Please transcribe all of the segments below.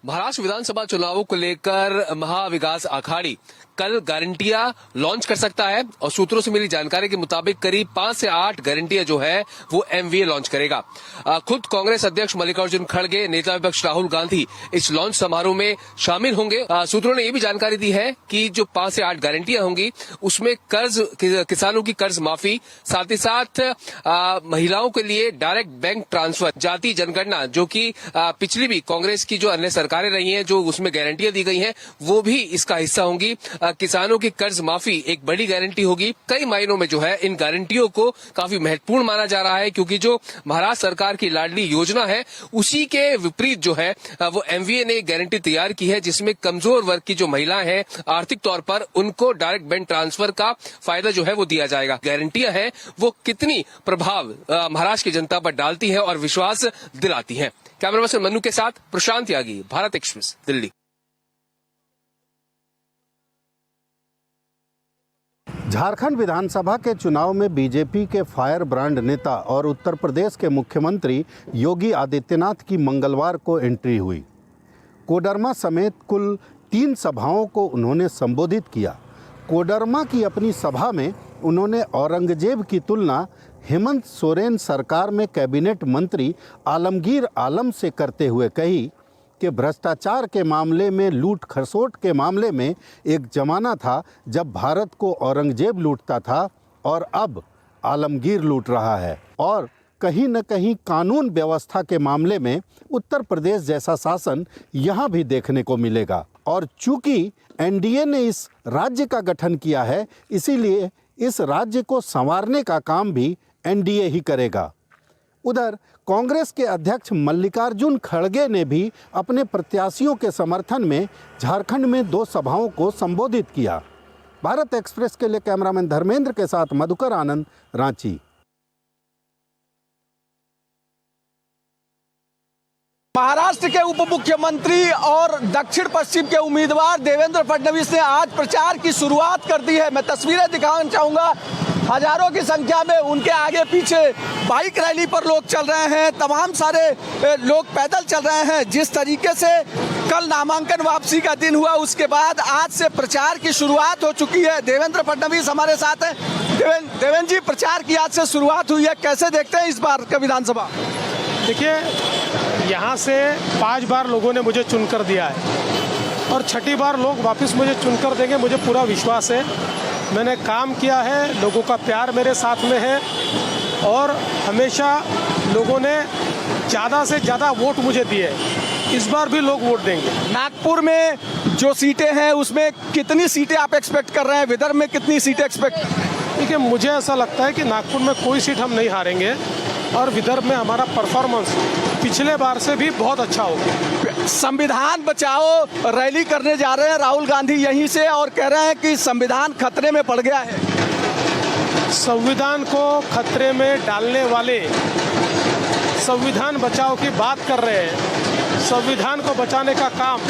महाराष्ट्र विधानसभा चुनावों को लेकर महाविकास आघाड़ी कल गारंटियां लॉन्च कर सकता है और सूत्रों से मिली जानकारी के मुताबिक करीब 5 से 8 गारंटियां जो है वो एमवीए लॉन्च करेगा। खुद कांग्रेस अध्यक्ष मल्लिकार्जुन खड़गे, नेता विपक्ष राहुल गांधी इस लॉन्च समारोह में शामिल होंगे। सूत्रों ने ये भी जानकारी दी है कि जो 5 से 8 गारंटियां होंगी उसमें किसानों की कर्ज माफी, साथ ही साथ महिलाओं के लिए डायरेक्ट बैंक ट्रांसफर, जाति जनगणना जो कि पिछली भी कांग्रेस की जो अन्य सरकारें रही हैं जो उसमें गारंटियां दी गई हैं वो भी इसका हिस्सा होंगी। किसानों की कर्ज माफी एक बड़ी गारंटी होगी। कई मायनों में जो है इन गारंटियों को काफी महत्वपूर्ण माना जा रहा है क्योंकि जो महाराष्ट्र सरकार की लाडली योजना है उसी के विपरीत जो है वो एमवीए ने एक गारंटी तैयार की है जिसमें कमजोर वर्ग की जो महिलाएं हैं आर्थिक तौर पर उनको डायरेक्ट बैंक ट्रांसफर का फायदा जो है वो दिया जाएगा। गारंटियां हैं वो कितनी प्रभाव महाराष्ट्र की जनता पर डालती है और विश्वास दिलाती है। कैमरा पर्सन मनु के साथ प्रशांत यागी, भारत एक्सप्रेस, दिल्ली। झारखंड विधानसभा के चुनाव में बीजेपी के फायर ब्रांड नेता और उत्तर प्रदेश के मुख्यमंत्री योगी आदित्यनाथ की मंगलवार को एंट्री हुई। कोडरमा समेत कुल 3 सभाओं को उन्होंने संबोधित किया। कोडरमा की अपनी सभा में उन्होंने औरंगजेब की तुलना हेमंत सोरेन सरकार में कैबिनेट मंत्री आलमगीर आलम से करते हुए कही कि भ्रष्टाचार के मामले में, लूट खसोट के मामले में एक ज़माना था जब भारत को औरंगजेब लूटता था और अब आलमगीर लूट रहा है। और कहीं न कहीं कानून व्यवस्था के मामले में उत्तर प्रदेश जैसा शासन यहाँ भी देखने को मिलेगा। और चूंकि एनडीए ने इस राज्य का गठन किया है इसीलिए इस राज्य को संवारने का काम भी एनडीए ही करेगा। उधर कांग्रेस के अध्यक्ष मल्लिकार्जुन खड़गे ने भी अपने प्रत्याशियों के समर्थन में झारखंड में 2 सभाओं को संबोधित किया। भारत एक्सप्रेस के लिए कैमरामैन धर्मेंद्र के साथ मधुकर आनंद, रांची। महाराष्ट्र के उप मुख्यमंत्री और दक्षिण पश्चिम के उम्मीदवार देवेंद्र फडणवीस ने आज प्रचार की शुरुआत कर दी है। मैं तस्वीरें दिखाना चाहूंगा। हजारों की संख्या में उनके आगे पीछे बाइक रैली पर लोग चल रहे हैं, तमाम सारे लोग पैदल चल रहे हैं। जिस तरीके से कल नामांकन वापसी का दिन हुआ उसके बाद आज से प्रचार की शुरुआत हो चुकी है। देवेंद्र फडणवीस हमारे साथ हैं। देवेंद्र जी, प्रचार की आज से शुरुआत हुई है, कैसे देखते हैं इस बार का विधानसभा? देखिए, यहाँ से 5 बार लोगों ने मुझे चुनकर दिया है और 6ठी बार लोग वापस मुझे चुनकर देंगे, मुझे पूरा विश्वास है। मैंने काम किया है, लोगों का प्यार मेरे साथ में है और हमेशा लोगों ने ज़्यादा से ज़्यादा वोट मुझे दिए। इस बार भी लोग वोट देंगे। नागपुर में जो सीटें हैं उसमें कितनी सीटें आप एक्सपेक्ट कर रहे हैं? विदर्भ में कितनी सीटें एक्सपेक्ट? देखिए, मुझे ऐसा लगता है कि नागपुर में कोई सीट हम नहीं हारेंगे और विदर्भ में हमारा परफॉर्मेंस पिछले बार से भी बहुत अच्छा होगा। संविधान बचाओ रैली करने जा रहे हैं राहुल गांधी यहीं से और कह रहे हैं कि संविधान खतरे में पड़ गया है। संविधान को खतरे में डालने वाले संविधान बचाओ की बात कर रहे हैं। संविधान को बचाने का काम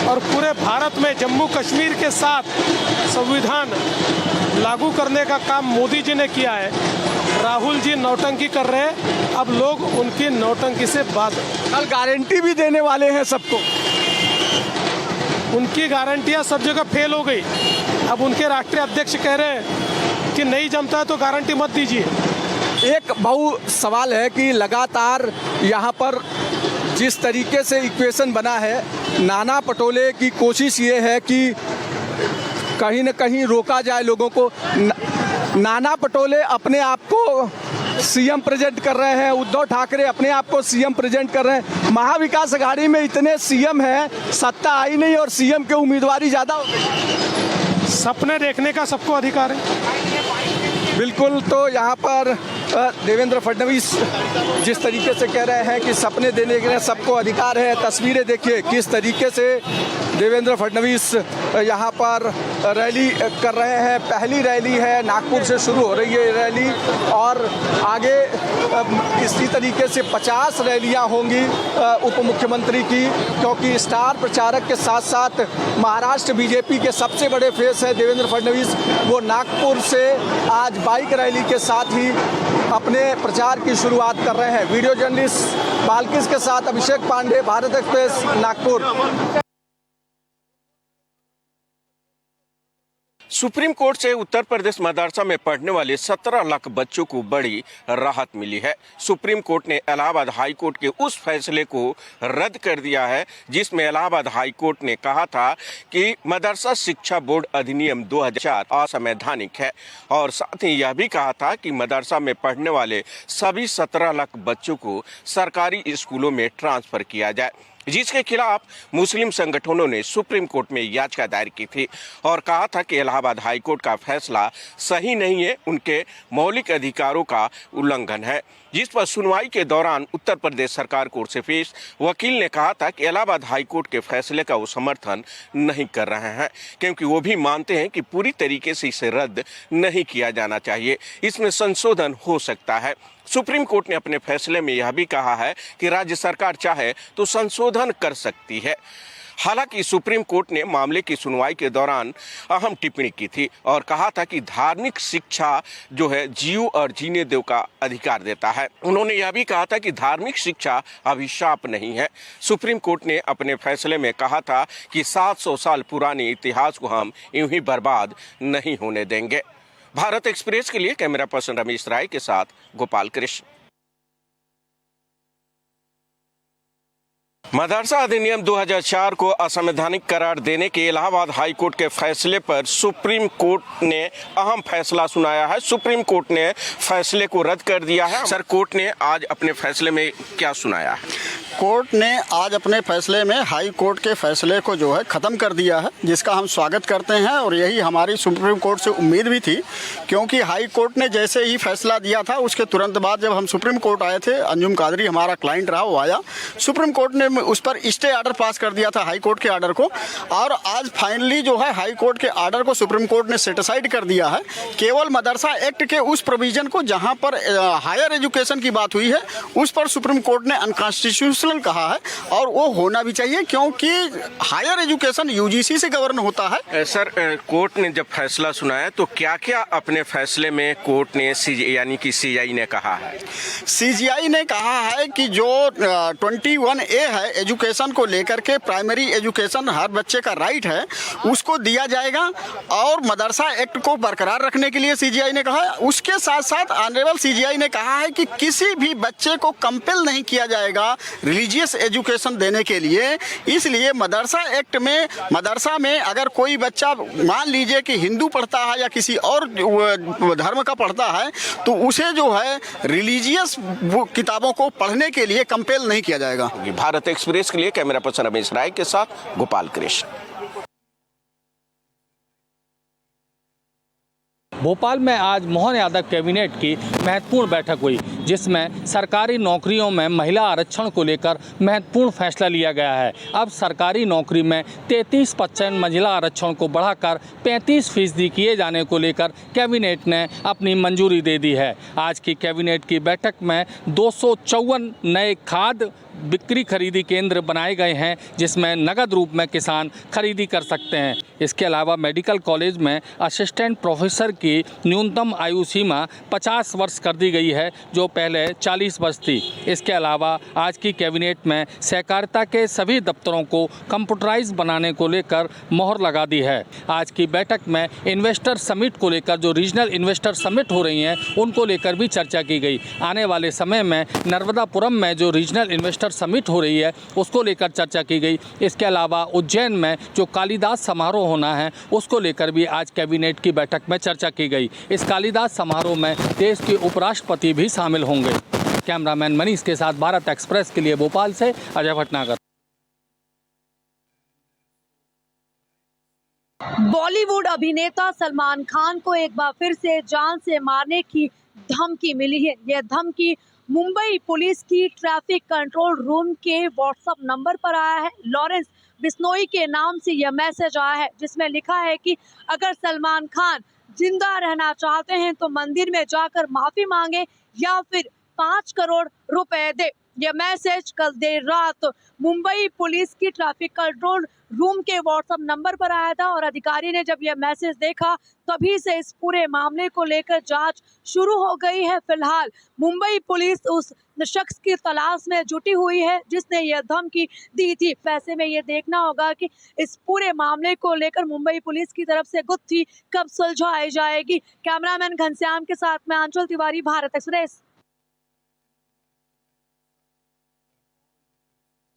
और पूरे भारत में जम्मू कश्मीर के साथ संविधान लागू करने का काम मोदी जी ने किया है। राहुल जी नौटंकी कर रहे हैं, अब लोग उनकी नौटंकी से बात। कल गारंटी भी देने वाले हैं सबको। उनकी गारंटियां सब जगह फेल हो गई। अब उनके राष्ट्रीय अध्यक्ष कह रहे हैं कि नहीं जमता है तो गारंटी मत दीजिए। एक बहु सवाल है कि लगातार यहाँ पर जिस तरीके से इक्वेशन बना है, नाना पटोले की कोशिश ये है कि कहीं न कहीं रोका जाए लोगों को। नाना पटोले अपने आप को सीएम प्रेजेंट कर रहे हैं, उद्धव ठाकरे अपने आप को सीएम प्रेजेंट कर रहे हैं। महाविकास आघाड़ी में इतने सीएम हैं, सत्ता आई नहीं और सीएम के उम्मीदवारी ज़्यादा हो गई। सपने देखने का सबको अधिकार है। बिल्कुल। तो यहाँ पर देवेंद्र फडणवीस जिस तरीके से कह रहे हैं कि सपने देने के लिए सबको अधिकार है, तस्वीरें देखिए किस तरीके से देवेंद्र फडणवीस यहाँ पर रैली कर रहे हैं। पहली रैली है, नागपुर से शुरू हो रही है ये रैली और आगे इसी तरीके से 50 रैलियाँ होंगी उप मुख्यमंत्री की, क्योंकि स्टार प्रचारक के साथ साथ महाराष्ट्र बीजेपी के सबसे बड़े फेस है देवेंद्र फडणवीस। वो नागपुर से आज बाइक रैली के साथ ही अपने प्रचार की शुरुआत कर रहे हैं। वीडियो जर्नलिस्ट बालकिस के साथ Abhishek Pandey, Bharat express, Nagpur. Supreme court से उत्तर प्रदेश मदरसा में पढ़ने वाले 17 लाख बच्चों को बड़ी राहत मिली है। सुप्रीम कोर्ट ने इलाहाबाद हाई कोर्ट के उस फैसले को रद्द कर दिया है जिसमें इलाहाबाद हाई कोर्ट ने कहा था कि मदरसा शिक्षा बोर्ड अधिनियम 2004 असंवैधानिक है और साथ ही यह भी कहा था कि मदरसा में पढ़ने वाले सभी 17 लाख बच्चों को सरकारी स्कूलों में ट्रांसफर किया जाए, जिसके खिलाफ मुस्लिम संगठनों ने सुप्रीम कोर्ट में याचिका दायर की थी और कहा था कि इलाहाबाद हाई कोर्ट का फैसला सही नहीं है, उनके मौलिक अधिकारों का उल्लंघन है। जिस पर सुनवाई के दौरान उत्तर प्रदेश सरकार कोर्ट से पेश वकील ने कहा था कि इलाहाबाद हाई कोर्ट के फैसले का वो समर्थन नहीं कर रहे हैं, क्योंकि वो भी मानते हैं कि पूरी तरीके से इसे रद्द नहीं किया जाना चाहिए, इसमें संशोधन हो सकता है। सुप्रीम कोर्ट ने अपने फैसले में यह भी कहा है कि राज्य सरकार चाहे तो संशोधन कर सकती है। हालांकि सुप्रीम कोर्ट ने मामले की सुनवाई के दौरान अहम टिप्पणी की थी और कहा था कि धार्मिक शिक्षा जो है जियो और जीने दो का अधिकार देता है। उन्होंने यह भी कहा था कि धार्मिक शिक्षा अभिशाप नहीं है। सुप्रीम कोर्ट ने अपने फैसले में कहा था कि 700 साल पुराने इतिहास को हम यूं ही बर्बाद नहीं होने देंगे। भारत एक्सप्रेस के लिए कैमरा पर्सन रमेश राय के साथ गोपाल कृष्ण। मदरसा अधिनियम 2004 को असंवैधानिक करार देने के इलाहाबाद हाई कोर्ट के फैसले पर सुप्रीम कोर्ट ने अहम फैसला सुनाया है। सुप्रीम कोर्ट ने फैसले को रद्द कर दिया है। सर, कोर्ट ने आज अपने फैसले में क्या सुनाया है? कोर्ट ने आज अपने फैसले में हाई कोर्ट के फैसले को जो है ख़त्म कर दिया है, जिसका हम स्वागत करते हैं और यही हमारी सुप्रीम कोर्ट से उम्मीद भी थी, क्योंकि हाई कोर्ट ने जैसे ही फैसला दिया था उसके तुरंत बाद जब हम सुप्रीम कोर्ट आए थे, अंजुम कादरी हमारा क्लाइंट रहा, वो आया, सुप्रीम कोर्ट ने उस पर स्टे ऑर्डर पास कर दिया था हाई कोर्ट के ऑर्डर को, और आज फाइनली जो है हाई कोर्ट के ऑर्डर को सुप्रीम कोर्ट ने सेटिसाइड कर दिया है। केवल मदरसा एक्ट के उस प्रोविजन को जहाँ पर हायर एजुकेशन की बात हुई है उस पर सुप्रीम कोर्ट ने अनकॉन्स्टिट्यूशनल कहा है और वो होना भी चाहिए, क्योंकि हायर एजुकेशन यूजीसी से गवर्न होता है। सर, कोर्ट ने जब फैसला सुनाया तो क्या क्या अपने फैसले में कोर्ट ने यानी कि सीजीआई ने कहा है? सीजीआई ने कहा है कि जो 21A है एजुकेशन को लेकर के, प्राइमरी एजुकेशन हर बच्चे का राइट है, उसको दिया जाएगा और मदरसा एक्ट को बरकरार रखने के लिए सीजीआई ने कहा है। उसके साथ साथ ऑनरेबल सीजीआई ने कहा है कि किसी भी बच्चे को कंपेल नहीं किया जाएगा रिलीजियस एजुकेशन देने के लिए। इसलिए मदरसा एक्ट में मदरसा में अगर कोई बच्चा मान लीजिए कि हिंदू पढ़ता है या किसी और धर्म का पढ़ता है तो उसे जो है रिलीजियस किताबों को पढ़ने के लिए कंपेल नहीं किया जाएगा। भारत एक्सप्रेस के लिए कैमरा पर्सन रमेश राय के साथ गोपाल कृष्ण। भोपाल में आज मोहन यादव कैबिनेट की महत्वपूर्ण बैठक हुई, जिसमें सरकारी नौकरियों में महिला आरक्षण को लेकर महत्वपूर्ण फैसला लिया गया है। अब सरकारी नौकरी में 33% महिला आरक्षण को बढ़ाकर 35% किए जाने को लेकर कैबिनेट ने अपनी मंजूरी दे दी है। आज की कैबिनेट की बैठक में 254 नए खाद बिक्री खरीदी केंद्र बनाए गए हैं, जिसमें नगद रूप में किसान खरीदी कर सकते हैं। इसके अलावा मेडिकल कॉलेज में असिस्टेंट प्रोफेसर की न्यूनतम आयु सीमा 50 वर्ष कर दी गई है, जो पहले 40 वर्ष थी। इसके अलावा आज की कैबिनेट में सहकारिता के सभी दफ्तरों को कंप्यूटराइज बनाने को लेकर मोहर लगा दी है। आज की बैठक में इन्वेस्टर समिट को लेकर, जो रीजनल इन्वेस्टर समिट हो रही हैं, उनको लेकर भी चर्चा की गई। आने वाले समय में नर्मदापुरम में जो रीजनल इन्वेस्टर समिट हो रही है उसको लेकर चर्चा की गई। इसके अलावा उज्जैन में जो कालिदास समारोह होना है उसको लेकर भी आज कैबिनेट की बैठक में चर्चा की गई। इस कालिदास समारोह में देश के उपराष्ट्रपति भी शामिल होंगे। कैमरामैन मनीष के साथ भारत एक्सप्रेस के लिए भोपाल से अजय भटनागर। बॉलीवुड अभिनेता सलमान खान को एक बार फिर से जान से मारने की धमकी मिली है। यह धमकी मुंबई पुलिस की ट्रैफिक कंट्रोल रूम के व्हाट्सएप नंबर पर आया है। लॉरेंस बिश्नोई के नाम से यह मैसेज आया है, जिसमें लिखा है कि अगर सलमान खान जिंदा रहना चाहते हैं तो मंदिर में जाकर माफी मांगे या फिर 5 करोड़ रुपए दे। यह मैसेज कल देर रात मुंबई पुलिस की ट्रैफिक कंट्रोल रूम के व्हाट्सएप नंबर पर आया था और अधिकारी ने जब यह मैसेज देखा तभी से इस पूरे मामले को लेकर जांच शुरू हो गई है। फिलहाल मुंबई पुलिस उस शख्स की तलाश में जुटी हुई है जिसने यह धमकी दी थी। वैसे में ये देखना होगा कि इस पूरे मामले को लेकर मुंबई पुलिस की तरफ से गुत्थी कब सुलझाई जाएगी। कैमरामैन घनश्याम के साथ में अंचल तिवारी, भारत एक्सप्रेस।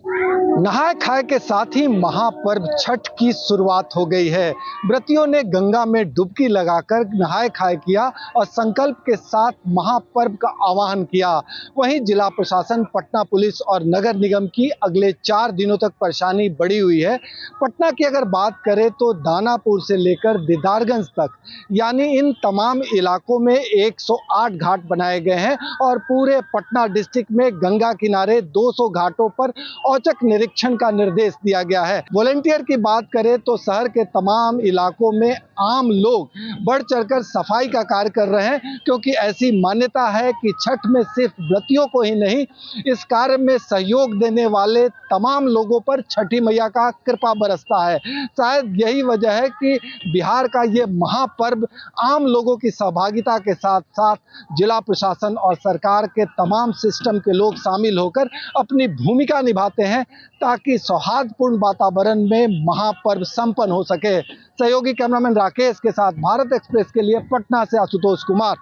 नहाय खाए के साथ ही महापर्व छठ की शुरुआत हो गई है। व्रतियों ने गंगा में डुबकी लगाकर नहाय खाए किया और संकल्प के साथ महापर्व का आह्वान किया। वहीं जिला प्रशासन, पटना पुलिस और नगर निगम की अगले 4 दिनों तक परेशानी बढ़ी हुई है। पटना की अगर बात करें तो दानापुर से लेकर दीदारगंज तक, यानी इन तमाम इलाकों में 108 घाट बनाए गए हैं और पूरे पटना डिस्ट्रिक्ट में गंगा किनारे 200 घाटों पर औचक निरीक्षण का निर्देश दिया गया है। वॉलंटियर की बात करें तो शहर के तमाम इलाकों में आम लोग बढ़ चढ़कर सफाई का कार्य कर रहे हैं, क्योंकि ऐसी मान्यता है कि छठ में सिर्फ व्रतियों को ही नहीं, इस कार्य में सहयोग देने वाले तमाम लोगों पर छठी मैया का कृपा बरसता है। शायद यही वजह है कि बिहार का ये महापर्व आम लोगों की सहभागिता के साथ साथ जिला प्रशासन और सरकार के तमाम सिस्टम के लोग शामिल होकर अपनी भूमिका निभाते हैं ताकि सौहार्दपूर्ण वातावरण में महापर्व संपन्न हो सके। सहयोगी कैमरामैन राकेश के साथ भारत एक्सप्रेस के लिए पटना से आशुतोष कुमार।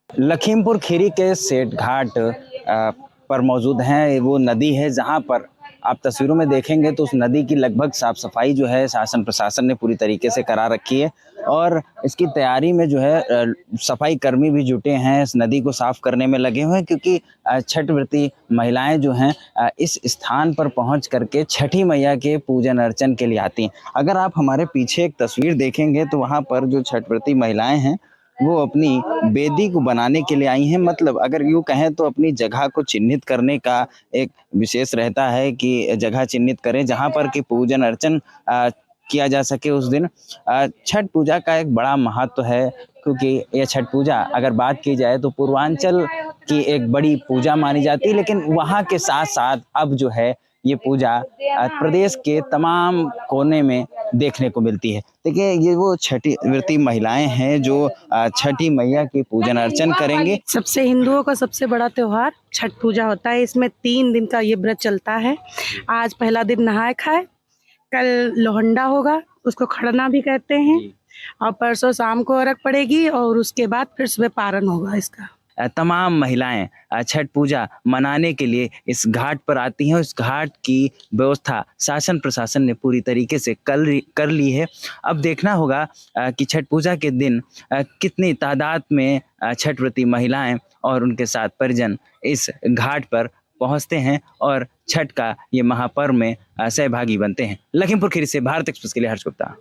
लखीमपुर खीरी के सेठ घाट पर मौजूद हैं। वो नदी है जहां पर आप तस्वीरों में देखेंगे तो उस नदी की लगभग साफ सफाई जो है शासन प्रशासन ने पूरी तरीके से करा रखी है और इसकी तैयारी में जो है सफाई कर्मी भी जुटे हैं, इस नदी को साफ करने में लगे हुए हैं, क्योंकि छठ व्रती महिलाएं जो हैं इस स्थान पर पहुंच करके छठी मैया के पूजन अर्चन के लिए आती हैं। अगर आप हमारे पीछे एक तस्वीर देखेंगे तो वहाँ पर जो छठ व्रती महिलाएं हैं वो अपनी बेदी को बनाने के लिए आई हैं। मतलब अगर यूँ कहें तो अपनी जगह को चिन्हित करने का एक विशेष रहता है कि जगह चिन्हित करें जहाँ पर कि पूजन अर्चन किया जा सके उस दिन। छठ पूजा का एक बड़ा महत्व है, क्योंकि ये छठ पूजा अगर बात की जाए तो पूर्वांचल की एक बड़ी पूजा मानी जाती है, लेकिन वहाँ के साथ साथ अब जो है ये पूजा प्रदेश के तमाम कोने में देखने को मिलती है। देखिए ये वो छठी व्रती महिलाएं हैं जो छठी मैया की पूजन अर्चन करेंगे। सबसे हिंदुओं का सबसे बड़ा त्योहार छठ पूजा होता है। इसमें 3 दिन का ये व्रत चलता है। आज पहला दिन नहाए खाए, कल लोहंडा होगा, उसको खड़ना भी कहते हैं, और परसों शाम को अर्घ पड़ेगी और उसके बाद फिर सुबह पारण होगा इसका। तमाम महिलाएं छठ पूजा मनाने के लिए इस घाट पर आती हैं। उस घाट की व्यवस्था शासन प्रशासन ने पूरी तरीके से कर ली है। अब देखना होगा कि छठ पूजा के दिन कितनी तादाद में छठ व्रती महिलाएं और उनके साथ परिजन इस घाट पर पहुंचते हैं और छठ का ये महापर्व में सहभागी बनते हैं। लखीमपुर खीरी से भारत एक्सप्रेस के लिए हर्ष गुप्ता।